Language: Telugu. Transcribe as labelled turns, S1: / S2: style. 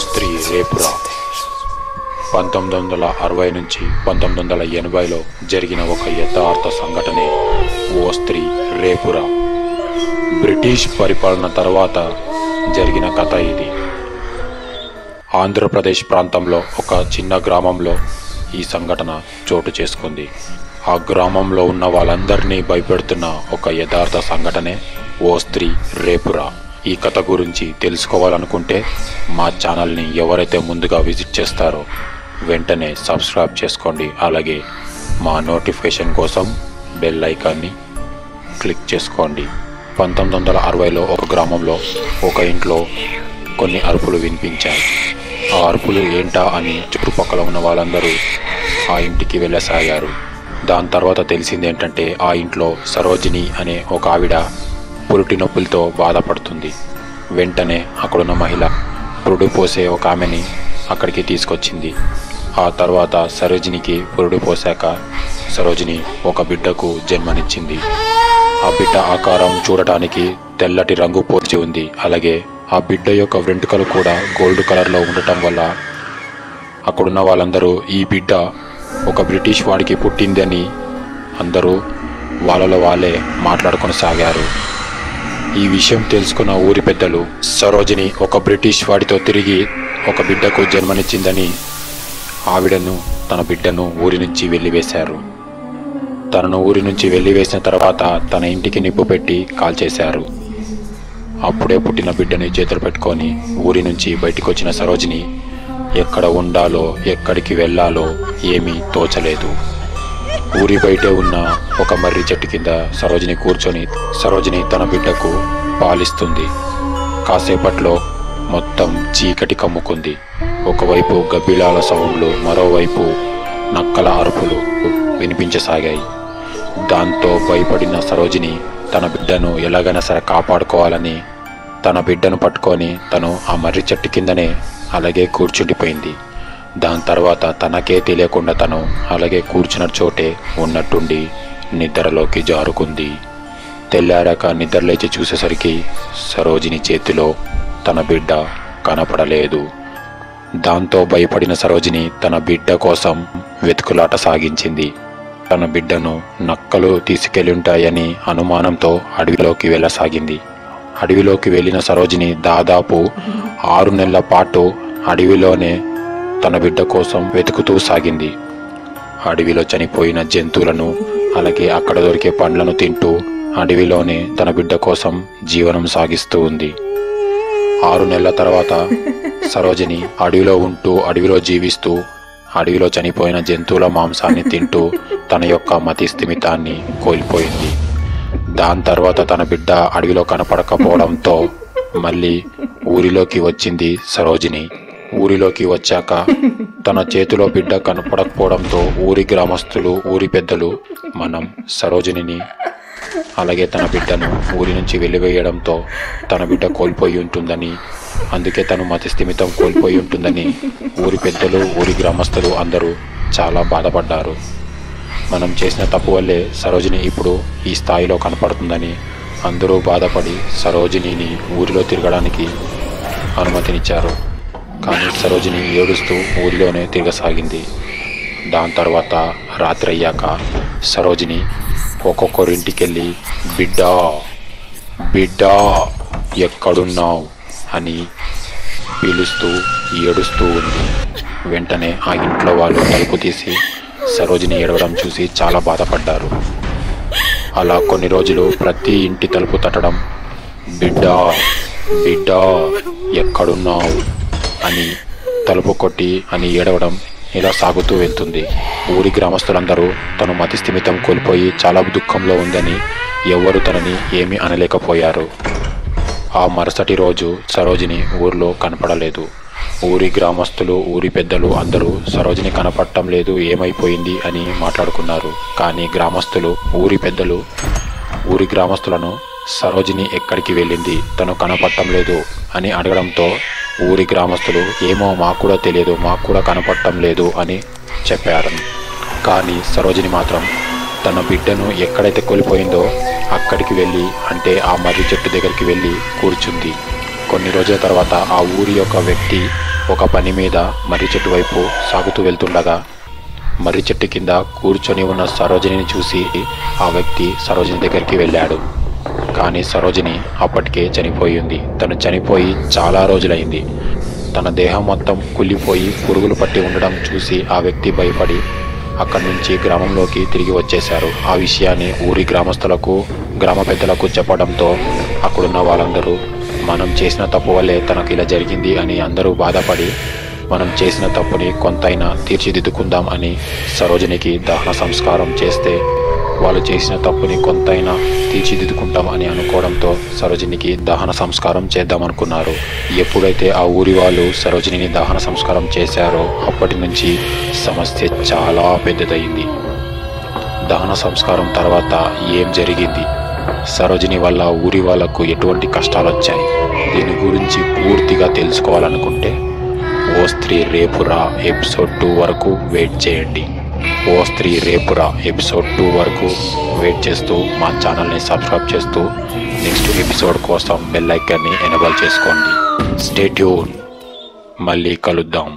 S1: స్త్రీ రేపురా 1960 నుంచి 1980లో జరిగిన ఒక యథార్థ సంఘటనే ఓ స్త్రీ రేపురా. బ్రిటిష్ పరిపాలన తర్వాత జరిగిన కథ ఇది. ఆంధ్రప్రదేశ్ ప్రాంతంలో ఒక చిన్న గ్రామంలో ఈ సంఘటన చోటు చేసుకుంది. ఆ గ్రామంలో ఉన్న వాళ్ళందరినీ భయపెడుతున్న ఒక యథార్థ సంఘటనే ఓ స్త్రీ రేపురా. ఈ కథ గురించి తెలుసుకోవాలనుకుంటే మా ఛానల్ని ఎవరైతే ముందుగా విజిట్ చేస్తారో వెంటనే సబ్స్క్రైబ్ చేసుకోండి. అలాగే మా నోటిఫికేషన్ కోసం బెల్ ఐకాన్ని క్లిక్ చేసుకోండి. 1960లో ఒక గ్రామంలో ఒక ఇంట్లో కొన్ని అరుపులు వినిపించాయి. ఆ అరుపులు ఏంటా అని చుట్టుపక్కల ఉన్న వాళ్ళందరూ ఆ ఇంటికి వెళ్ళసాగారు. దాని తర్వాత తెలిసింది ఏంటంటే ఆ ఇంట్లో సరోజిని అనే ఒక ఆవిడ పురుటి నొప్పులతో బాధపడుతుంది. వెంటనే అక్కడున్న మహిళ పురుడు పోసే ఒక ఆమెని అక్కడికి తీసుకొచ్చింది. ఆ తర్వాత సరోజినికి పురుడు పోసాక సరోజిని ఒక బిడ్డకు జన్మనిచ్చింది. ఆ బిడ్డ ఆకారం చూడటానికి తెల్లటి రంగు పోర్చి ఉంది. అలాగే ఆ బిడ్డ యొక్క వెంట్రుకలు కూడా గోల్డ్ కలర్లో ఉండటం వల్ల అక్కడున్న వాళ్ళందరూ ఈ బిడ్డ ఒక బ్రిటిష్ వాడికి పుట్టిందని అందరూ వాళ్ళలో వాళ్ళే మాట్లాడుకొని సాగారు. ఈ విషయం తెలుసుకున్న ఊరి పెద్దలు సరోజిని ఒక బ్రిటిష్ వాడితో తిరిగి ఒక బిడ్డకు జన్మనిచ్చిందని ఆవిడను తన బిడ్డను ఊరి నుంచి వెళ్లివేశారు. తనను ఊరి నుంచి వెళ్లివేసిన తర్వాత తన ఇంటికి నిప్పు పెట్టి కాల్చేశారు. అప్పుడే పుట్టిన బిడ్డని చేతులు పెట్టుకొని ఊరి నుంచి బయటికి వచ్చిన సరోజిని ఎక్కడ ఉండాలో ఎక్కడికి వెళ్ళాలో ఏమీ తోచలేదు. ఊరి బయటే ఉన్న ఒక మర్రి చెట్టు కింద సరోజిని తన బిడ్డకు పాలిస్తుంది. కాసేపట్లో మొత్తం చీకటి కమ్ముకుంది. ఒకవైపు గబ్బిలాల సౌండ్లు, మరోవైపు నక్కల అరుపులు వినిపించసాగాయి. దాంతో భయపడిన సరోజిని తన బిడ్డను ఎలాగైనా సరే కాపాడుకోవాలని తన బిడ్డను పట్టుకొని తను ఆ మర్రి చెట్టు కిందనే అలాగే కూర్చుండిపోయింది. దాని తర్వాత తనకే తెలియకుండా తను అలాగే కూర్చున్న చోటే ఉన్నట్టుండి నిద్రలోకి జారుకుంది. తెల్లారాక నిద్రలేచి చూసేసరికి సరోజిని చేతిలో తన బిడ్డ కనపడలేదు. దాంతో భయపడిన సరోజిని తన బిడ్డ కోసం వెతుకులాట సాగించింది. తన బిడ్డను నక్కలు తీసుకెళ్ళుంటాయని అనుమానంతో అడవిలోకి వెళ్ళసాగింది. అడవిలోకి వెళ్ళిన సరోజిని దాదాపు 6 నెలల పాటు అడవిలోనే తన బిడ్డ కోసం వెతుకుతూ సాగింది. అడవిలో చనిపోయిన జంతువులను అలాగే అక్కడ దొరికే పండ్లను తింటూ అడవిలోనే తన బిడ్డ కోసం జీవనం సాగిస్తూ ఉంది. 6 నెలల తర్వాత సరోజిని అడవిలో ఉంటూ అడవిలో జీవిస్తూ అడవిలో చనిపోయిన జంతువుల మాంసాన్ని తింటూ తన యొక్క మతి స్థిమితాన్ని కోల్పోయింది. దాని తర్వాత తన బిడ్డ అడవిలో కనపడకపోవడంతో మళ్ళీ ఊరిలోకి వచ్చింది సరోజిని. ఊరిలోకి వచ్చాక తన చేతిలో బిడ్డ కనపడకపోవడంతో ఊరి గ్రామస్తులు, ఊరి పెద్దలు మనం సరోజినిని అలాగే తన బిడ్డను ఊరి నుంచి వెలివేయడంతో తన బిడ్డ కోల్పోయి ఉంటుందని, అందుకే తను మతి స్థిమితం కోల్పోయి ఉంటుందని ఊరి పెద్దలు, ఊరి గ్రామస్తులు అందరూ చాలా బాధపడ్డారు. మనం చేసిన తప్పు వల్లే సరోజిని ఇప్పుడు ఈ స్థాయిలో కనపడుతుందని అందరూ బాధపడి సరోజినిని ఊరిలో తిరగడానికి అనుమతినిచ్చారు. కానీ సరోజిని ఏడుస్తూ ఊరిలోనే తిరగసాగింది. దాని తర్వాత రాత్రి అయ్యాక సరోజిని ఒక్కొక్కరింటికెళ్ళి బిడ్డా బిడ్డా ఎక్కడున్నావు అని పిలుస్తూ ఏడుస్తూ ఉంది. వెంటనే ఆ ఇంట్లో వాళ్ళు తలుపు తీసి సరోజిని ఏడవడం చూసి చాలా బాధపడ్డారు. అలా కొన్ని రోజులు ప్రతి ఇంటి తలుపు తట్టడం, బిడ్డా బిడ్డా ఎక్కడున్నావు అని తలుపు కొట్టి అని ఏడవడం ఇలా సాగుతూ వెళ్తుంది. ఊరి గ్రామస్తులందరూ తను మతి స్థిమితం కోల్పోయి చాలా దుఃఖంలో ఉందని ఎవరు తనని ఏమీ అనలేకపోయారు. ఆ మరుసటి రోజు సరోజిని ఊరిలో కనపడలేదు. ఊరి గ్రామస్తులు, ఊరి పెద్దలు అందరూ సరోజిని కనపడటం లేదు, ఏమైపోయింది అని మాట్లాడుకున్నారు. కానీ గ్రామస్తులు, ఊరి పెద్దలు ఊరి గ్రామస్తులను సరోజిని ఎక్కడికి వెళ్ళింది, తను కనపడటం లేదు అని అడగడంతో ఊరి గ్రామస్తులు ఏమో మాకు కూడా తెలియదు, మాకు కూడా కనపడటం లేదు అని చెప్పారు. కానీ సరోజిని మాత్రం తన బిడ్డను ఎక్కడైతే కోల్పోయిందో అక్కడికి వెళ్ళి, అంటే ఆ మర్రి చెట్టు దగ్గరికి వెళ్ళి కూర్చుంది. కొన్ని రోజుల తర్వాత ఆ ఊరి యొక్క వ్యక్తి ఒక పని మీద మర్రి చెట్టు వైపు సాగుతూ వెళ్తుండగా మర్రి చెట్టు కింద కూర్చొని ఉన్న సరోజినిని చూసి ఆ వ్యక్తి సరోజిని దగ్గరికి వెళ్ళాడు. కానీ సరోజిని అప్పటికే చనిపోయింది. తను చనిపోయి చాలా రోజులైంది. తన దేహం మొత్తం కుళ్ళిపోయి పురుగులు పట్టి ఉండడం చూసి ఆ వ్యక్తి భయపడి అక్కడి నుంచి గ్రామంలోకి తిరిగి వచ్చేశారు. ఆ విషయాన్ని ఊరి గ్రామస్తులకు గ్రామ పెద్దలకు చెప్పడంతో అక్కడున్న వాళ్ళందరూ మనం చేసిన తప్పు వల్లే తనకు ఇలా జరిగింది అని అందరూ బాధపడి మనం చేసిన తప్పుని కొంతైనా తీర్చిదిద్దుకుందాం అని సరోజినికి దహన సంస్కారం చేస్తే వాళ్ళు చేసిన తప్పుని కొంతైనా తీర్చిదిద్దుకుంటాం అని అనుకోవడంతో సరోజినికి దహన సంస్కారం చేద్దామనుకున్నారు. ఎప్పుడైతే ఆ ఊరి వాళ్ళు సరోజిని దహన సంస్కారం చేశారో అప్పటి నుంచి సమస్య చాలా పెద్దదయింది. దహన సంస్కారం తర్వాత ఏం జరిగింది, సరోజిని వల్ల ఊరి వాళ్లకు ఎటువంటి కష్టాలు వచ్చాయి, దీని గురించి పూర్తిగా తెలుసుకోవాలనుకుంటే ఓ స్త్రీ రేపురా ఎపిసోడ్ 2 వరకు వెయిట్ చేయండి. ఓ స్త్రీ రేపురా ఎపిసోడ్ 2 వరకు వెయిట్ చేస్తూ మా ఛానల్ని సబ్స్క్రైబ్ చేస్తూ నెక్స్ట్ ఎపిసోడ్ కోసం బెల్ ఐకాన్ని ఎనేబుల్ చేసుకోండి. Stay tune. మళ్ళీ కలుద్దాం.